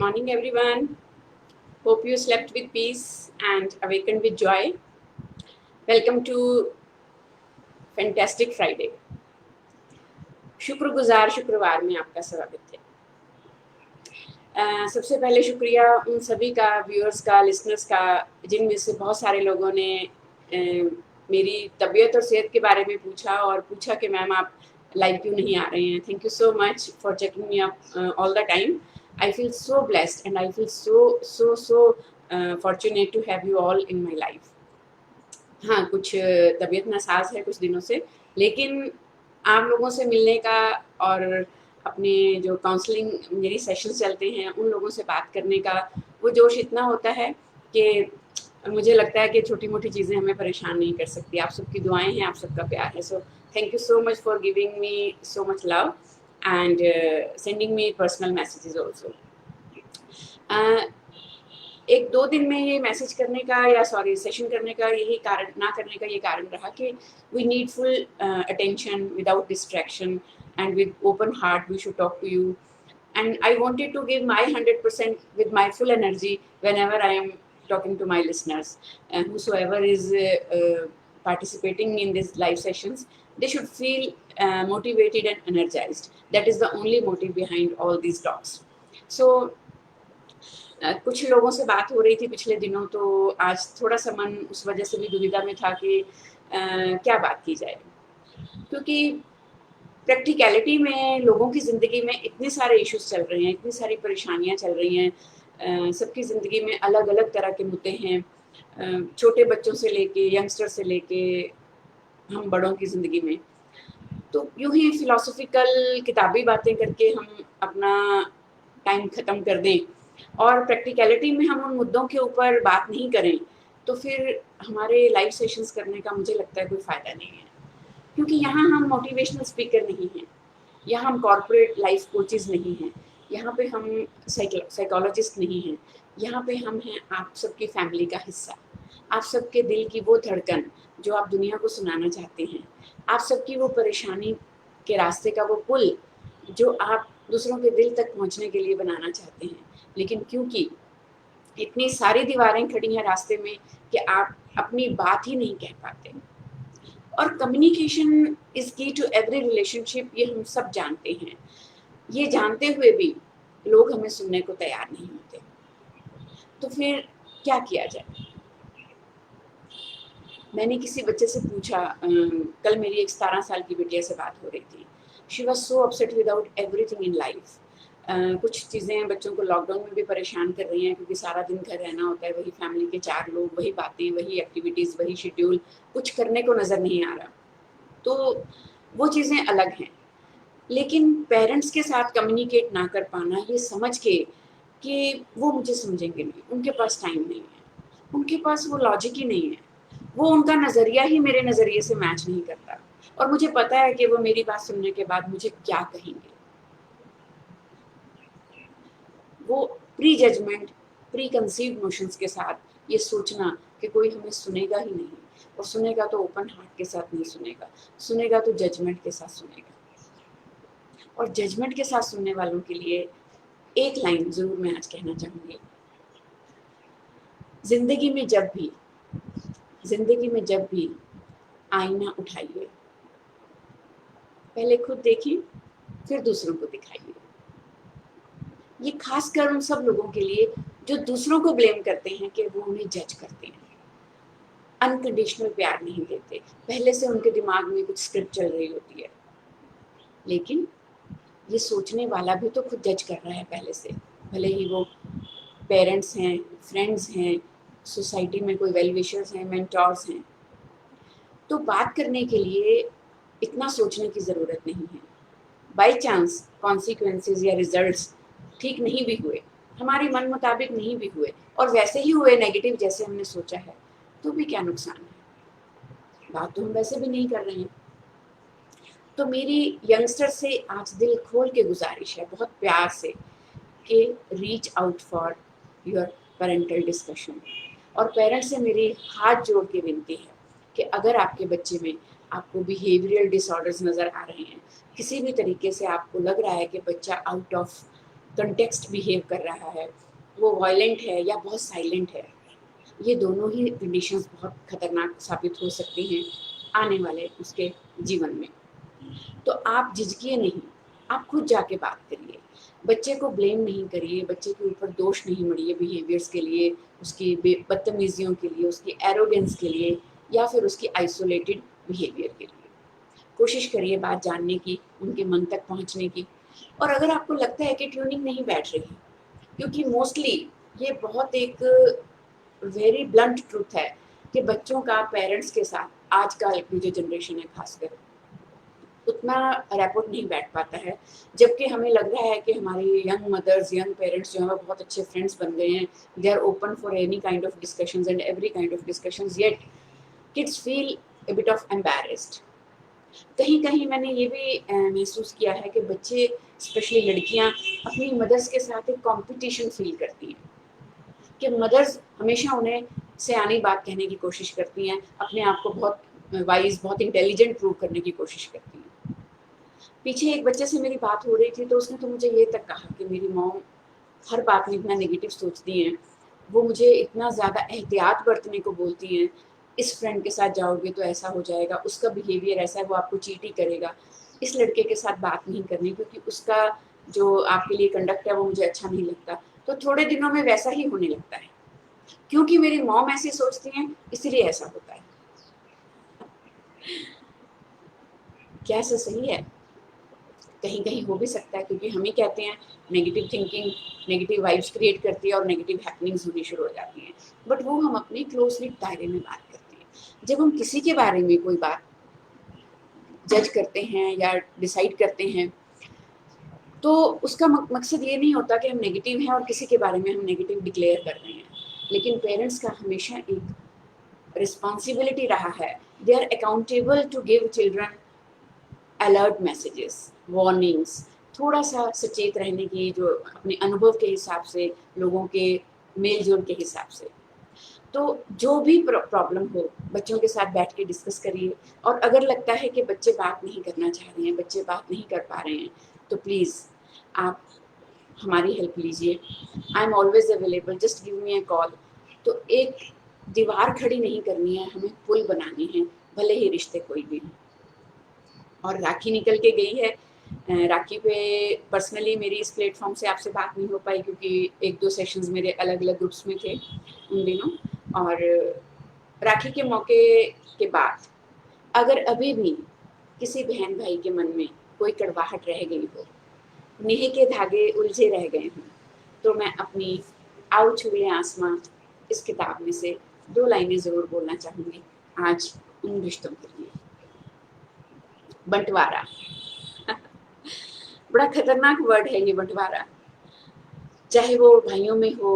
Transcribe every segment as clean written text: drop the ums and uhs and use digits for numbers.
morning, everyone. Hope you slept with peace and awakened with joy. Welcome to Fantastic Friday. शुक्रगुजार शुक्रवार में आपका स्वागत है। सबसे पहले शुक्रिया उन सभी का, व्यूअर्स का, लिसनर्स का, जिनमें से बहुत सारे लोगों ने मेरी तबीयत और सेहत के बारे में पूछा और पूछा कि मैम आप लाइव क्यों नहीं आ रहे हैं। Thank you so much for checking me up all the time. I feel so blessed and I feel so fortunate to have you all in my life. हाँ, कुछ तबीयत नासाज है कुछ दिनों से, लेकिन आप लोगों से मिलने का और अपने जो काउंसलिंग मेरी सेशंस चलते हैं उन लोगों से बात करने का वो जोश इतना होता है कि मुझे लगता है कि छोटी मोटी चीज़ें हमें परेशान नहीं कर सकती. आप सबकी दुआएं हैं, आप सबका प्यार है. So thank you so much for giving me so much love and sending me personal messages also. एक दो दिन में ये मैसेज करने का या सेशन करने का यही कारण, ना करने का ये कारण रहा कि we need full attention without distraction and with open heart we should talk to you, and I wanted to give my 100% with my full energy whenever I am talking to my listeners, and whosoever is participating in these live sessions, they should feel motivated and energized. That is the only motive behind all these talks. So कुछ लोगों से बात हो रही थी पिछले दिनों, तो आज थोड़ा सा मन उस वजह से भी दुविधा में था कि क्या बात की जाए, क्योंकि प्रैक्टिकलिटी में लोगों की ज़िंदगी में इतने सारे इश्यूज चल रहे हैं, इतनी सारी परेशानियां चल रही हैं. सबकी ज़िंदगी में अलग अलग तरह के मुद्दे हैं, छोटे बच्चों से लेके यंगस्टर से लेके हम बड़ों की ज़िंदगी में. तो यूं ही फिलोसफिकल किताबी बातें करके हम अपना टाइम ख़त्म कर दें और प्रैक्टिकलिटी में हम उन मुद्दों के ऊपर बात नहीं करें, तो फिर हमारे लाइव सेशंस करने का मुझे लगता है कोई फ़ायदा नहीं है. क्योंकि यहाँ हम मोटिवेशनल स्पीकर नहीं हैं, यहाँ हम कॉर्पोरेट लाइफ कोचेज़ नहीं हैं, यहाँ पे हम साइकोलॉजिस्ट नहीं हैं, यहाँ पे हम हैं आप सबकी फैमिली का हिस्सा, आप सबके दिल की वो धड़कन जो आप दुनिया को सुनाना चाहते हैं, आप सबकी वो परेशानी के रास्ते का वो पुल जो आप दूसरों के दिल तक पहुंचने के लिए बनाना चाहते हैं. लेकिन क्योंकि इतनी सारी दीवारें खड़ी हैं रास्ते में कि आप अपनी बात ही नहीं कह पाते. और कम्युनिकेशन इज़ की टू एवरी रिलेशनशिप, ये हम सब जानते हैं. ये जानते हुए भी लोग हमें सुनने को तैयार नहीं होते. तो फिर क्या किया जाए? मैंने किसी बच्चे से पूछा, कल मेरी एक 17 साल की बिटिया से बात हो रही थी. She was so upset without everything in life. कुछ चीज़ें बच्चों को लॉकडाउन में भी परेशान कर रही हैं, क्योंकि सारा दिन घर रहना होता है, वही फैमिली के 4 लोग, वही बातें, वही एक्टिविटीज़, वही शेड्यूल, कुछ करने को नज़र नहीं आ रहा. तो वो चीज़ें अलग हैं. लेकिन पेरेंट्स के साथ कम्युनिकेट ना कर पाना, ये समझ के कि वो मुझे समझेंगे नहीं, उनके पास टाइम नहीं है, उनके पास वो लॉजिक ही नहीं है, वो उनका नज़रिया ही मेरे नज़रिए से मैच नहीं करता, और मुझे पता है कि वो मेरी बात सुनने के बाद मुझे क्या कहेंगे. वो prejudgement, preconceived notions के साथ ये सोचना कि कोई हमें सुनेगा ही नहीं, और सुनेगा तो ओपन हार्ट के साथ नहीं सुनेगा, सुनेगा तो जजमेंट के साथ सुनेगा. और जजमेंट के साथ सुनने वालों के लिए एक लाइन ज़रूर मैं आज कहना चाहूँगी. ज़िंदगी में जब भी आईना उठाइए, पहले खुद देखिए, फिर दूसरों को दिखाइए. ये खासकर उन सब लोगों के लिए जो दूसरों को ब्लेम करते हैं कि वो उन्हें जज करते हैं, अनकंडीशनल प्यार नहीं देते. पहले से उनके दिमाग में कुछ स्क्रिप्ट चल रही होती है. लेकिन ये सोचने वाला भी तो खुद जज कर रहा है पहले से, भले ही वो पेरेंट्स हैं, फ्रेंड्स हैं, सोसाइटी में कोई वेल विशर्स हैं, मेंटोर्स हैं. तो बात करने के लिए इतना सोचने की ज़रूरत नहीं है. बाई चांस कॉन्सिक्वेंसेस या रिजल्ट्स ठीक नहीं भी हुए, हमारी मन मुताबिक नहीं भी हुए, और वैसे ही हुए नेगेटिव जैसे हमने सोचा है, तो भी क्या नुकसान है? बात तो हम वैसे भी नहीं कर रहे हैं. तो मेरी यंगस्टर से आज दिल खोल के गुजारिश है, बहुत प्यार से, कि reach out for your parental discussion. और पेरेंट्स से मेरी हाथ जोड़ के विनती है कि अगर आपके बच्चे में आपको बिहेवियरल डिसऑर्डर्स नज़र आ रहे हैं, किसी भी तरीके से आपको लग रहा है कि बच्चा आउट ऑफ कंटेक्स्ट बिहेव कर रहा है, वो वायलेंट है या बहुत साइलेंट है, ये दोनों ही कंडीशंस बहुत खतरनाक साबित हो सकती हैं आने वाले उसके जीवन में। तो आप झिझकिए नहीं, आप खुद जाके बात करिए, बच्चे को ब्लेम नहीं करिए, बच्चे के ऊपर दोष नहीं मढ़िए बिहेवियर्स के लिए, उसकी बदतमीजियों के लिए, उसकी एरोगेंस के लिए या फिर उसकी आइसोलेटेड बिहेवियर के लिए। कोशिश करिए बात जानने की, उनके मन तक पहुंचने की। और अगर आपको लगता है कि ट्यूनिंग नहीं बैठ रही, क्योंकि मोस्टली ये बहुत एक वेरी ब्लंट ट्रूथ है कि बच्चों का पेरेंट्स के साथ आजकल की जो जनरेशन है खासकर उतना रैपोर्ट नहीं बैठ पाता है, जबकि हमें लग रहा है कि हमारी यंग मदर्स, यंग पेरेंट्स जो है बहुत अच्छे फ्रेंड्स बन गए हैं, they are open for any kind of discussions and every kind of discussions, yet kids feel a bit of embarrassed. कहीं कहीं मैंने ये भी महसूस किया है कि बच्चे, स्पेशली लड़कियां, अपनी मदर्स के साथ एक कंपटीशन फील करती हैं कि मदर्स हमेशा उन्हें सयानी बात कहने की कोशिश करती हैं, अपने आप को बहुत वाइज, बहुत इंटेलिजेंट प्रूव करने की कोशिश करती हैं। पीछे एक बच्चे से मेरी बात हो रही थी तो उसने तो मुझे ये तक कहा कि मेरी मॉम हर बात में इतना नेगेटिव सोचती हैं, वो मुझे इतना ज़्यादा एहतियात बरतने को बोलती हैं, इस फ्रेंड के साथ जाओगे तो ऐसा हो जाएगा, उसका बिहेवियर ऐसा है, वो आपको चीट ही करेगा, इस लड़के के साथ बात नहीं करनी क्योंकि उसका जो आपके लिए कंडक्ट है वो मुझे अच्छा नहीं लगता। तो थोड़े दिनों में वैसा ही होने लगता है, क्योंकि मेरी मॉम ऐसी सोचती हैं इसलिए ऐसा होता है। क्या ऐसा सही है? कहीं कहीं हो भी सकता है, क्योंकि हम ही कहते हैं negative thinking negative vibes create करती है और नेगेटिव हैपनिंग्स होनी शुरू हो जाती हैं, बट वो हम अपने क्लोजली दायरे में बात करते हैं। जब हम किसी के बारे में कोई बात जज करते हैं या डिसाइड करते हैं तो उसका मकसद ये नहीं होता कि हम नेगेटिव हैं और किसी के बारे में हम नेगेटिव डिक्लेयर कर रहे हैं, लेकिन पेरेंट्स का हमेशा एक रिस्पॉन्सिबिलिटी रहा है, they are accountable to give children alert messages, warnings, थोड़ा सा सचेत रहने की, जो अपने अनुभव के हिसाब से, लोगों के मेल जोल के हिसाब से। तो जो भी प्रॉब्लम हो बच्चों के साथ बैठ के डिस्कस करिए, और अगर लगता है कि बच्चे बात नहीं करना चाह रहे हैं, बच्चे बात नहीं कर पा रहे हैं, तो प्लीज़ आप हमारी हेल्प लीजिए। I am always available, just give me a call. तो एक दीवार खड़ी नहीं करनी है, हमें पुल बनाने हैं, भले ही रिश्ते कोई भी हो। और राखी निकल के गई है, राखी पे पर्सनली मेरी इस प्लेटफॉर्म से आपसे बात नहीं हो पाई क्योंकि एक दो सेशंस मेरे अलग अलग ग्रुप्स में थे उन दिनों। और राखी के मौके के बाद अगर अभी भी किसी बहन भाई के मन में कोई कड़वाहट रह गई हो, नेह के धागे उलझे रह गए हों, तो मैं अपनी आओ छुए आसमां इस किताब में से 2 लाइनें ज़रूर बोलना चाहूँगी आज उन रिश्तों के लिए। बंटवारा बड़ा खतरनाक वर्ड है ये बंटवारा, चाहे वो भाइयों में हो,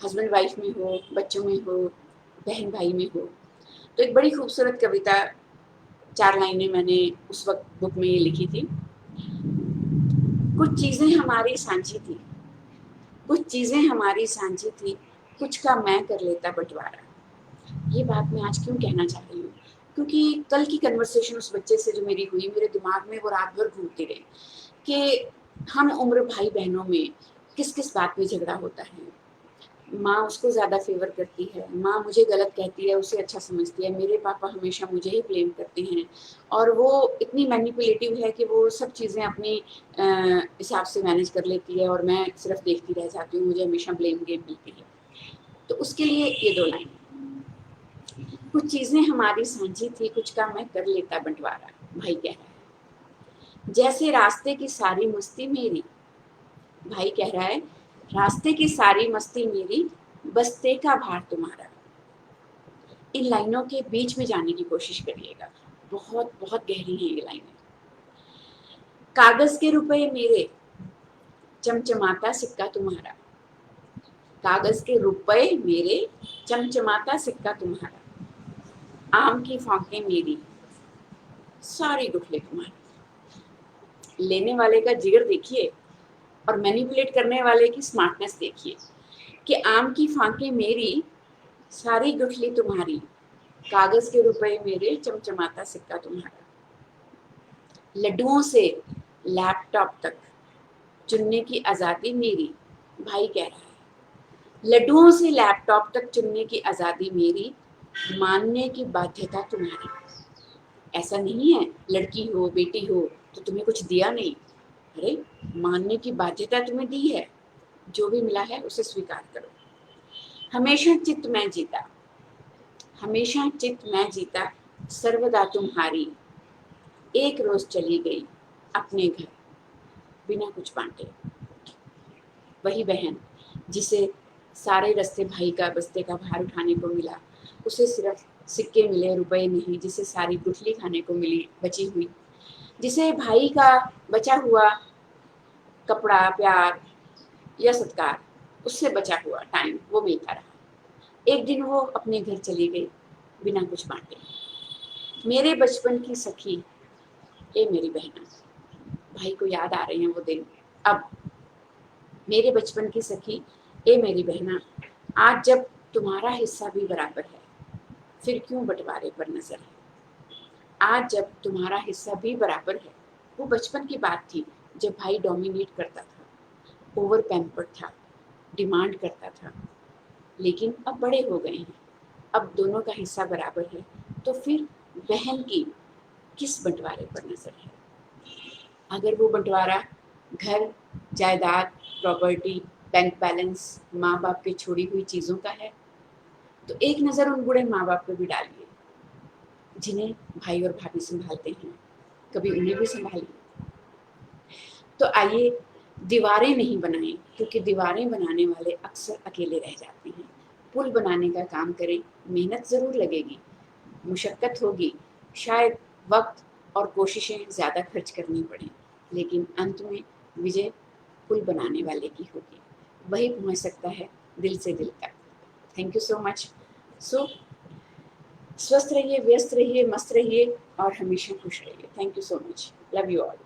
हस्बैंड वाइफ में हो, बच्चों में हो, बहन भाई में हो। तो एक बड़ी खूबसूरत कविता, 4 लाइनें मैंने उस वक्त बुक में ये लिखी थी। कुछ चीज़ें हमारी सांझी थी, कुछ चीज़ें हमारी सांझी थी, कुछ का मैं कर लेता बंटवारा। ये बात मैं आज क्यों कहना चाह रही हूँ, क्योंकि कल की कन्वर्सेशन उस बच्चे से जो मेरी हुई, मेरे दिमाग में वो रात भर घूमती रही कि हम उम्र भाई बहनों में किस किस बात पे झगड़ा होता है। माँ उसको ज़्यादा फेवर करती है, माँ मुझे गलत कहती है, उसे अच्छा समझती है, मेरे पापा हमेशा मुझे ही ब्लेम करते हैं, और वो इतनी मैनिपुलेटिव है कि वो सब चीज़ें अपनी हिसाब से मैनेज कर लेती है और मैं सिर्फ देखती रह जाती हूँ, मुझे हमेशा ब्लेम गेम मिलती है। तो उसके लिए ये 2 लाइन, कुछ चीज़ें हमारी सांझी थी, कुछ का मैं कर लेता बंटवारा। भाई कह रहा है जैसे रास्ते की सारी मस्ती मेरी, भाई कह रहा है रास्ते की सारी मस्ती मेरी, बस्ते का भार तुम्हारा। इन लाइनों के बीच में जाने की कोशिश करिएगा, बहुत बहुत गहरी है ये लाइनें। कागज के रुपए मेरे, चमचमाता सिक्का तुम्हारा। कागज के रुपए मेरे, चमचमाता सिक्का तुम्हारा। आम की फांकें मेरी, सारी गुठले तुम्हारी। लेने वाले का जिगर देखिए और मैनिपुलेट करने वाले की स्मार्टनेस देखिए कि आम की फांकें मेरी, सारी गुठली तुम्हारी, कागज के रुपए मेरे, चमचमाता सिक्का तुम्हारा। लड्डुओं से लैपटॉप तक, चुनने की आज़ादी मेरी, भाई कह रहा है। लड्डुओं से लैपटॉप तक चुनने की आज़ादी मेरी, मानने की बाध्यता तुम्हारी। ऐसा नहीं है लड़की हो बेटी हो तो तुम्हें कुछ दिया नहीं, अरे मानने की बाध्यता तुम्हें दी है, जो भी मिला है उसे स्वीकार करो। हमेशा चित्त में जीता, हमेशा चित्त में जीता, सर्वदा तुम्हारी। एक रोज चली गई अपने घर बिना कुछ बांटे। वही बहन जिसे सारे रास्ते भाई का बस्ते का भार उठाने को मिला, उसे सिर्फ सिक्के मिले, रुपए नहीं, जिसे सारी गुठली खाने को मिली बची हुई, जिसे भाई का बचा हुआ कपड़ा, प्यार या सत्कार, उससे बचा हुआ टाइम वो मिलता रहा। एक दिन वो अपने घर चली गई बिना कुछ बांटे। मेरे बचपन की सखी, ये मेरी बहना, भाई को याद आ रहे हैं वो दिन अब। मेरे बचपन की सखी, ए मेरी बहना, आज जब तुम्हारा हिस्सा भी बराबर है, फिर क्यों बंटवारे पर नजर है। आज जब तुम्हारा हिस्सा भी बराबर है, वो बचपन की बात थी जब भाई डोमिनेट करता था, ओवर पैम्पर्ड था, डिमांड करता था। लेकिन अब बड़े हो गए हैं, अब दोनों का हिस्सा बराबर है, तो फिर बहन की किस बंटवारे पर नजर है। अगर वो बंटवारा घर, जायदाद, प्रॉपर्टी, बैंक बैलेंस, माँ बाप की छोड़ी हुई चीज़ों का है, तो एक नज़र उन बूढ़े माँ बाप को भी डालिए जिन्हें भाई और भाभी संभालते हैं, कभी उन्हें भी संभालिए। तो आइए दीवारें नहीं बनाएं, क्योंकि दीवारें बनाने वाले अक्सर अकेले रह जाते हैं। पुल बनाने का काम करें, मेहनत ज़रूर लगेगी, मुशक्क़त होगी, शायद वक्त और कोशिशें ज़्यादा खर्च करनी पड़ें, लेकिन अंत में विजय पुल बनाने वाले की होगी। वही पहुंच सकता है दिल से दिल तक। Thank you so much. So स्वस्थ रहिए, व्यस्त रहिए, मस्त रहिए और हमेशा खुश रहिए। Thank you so much. Love you all.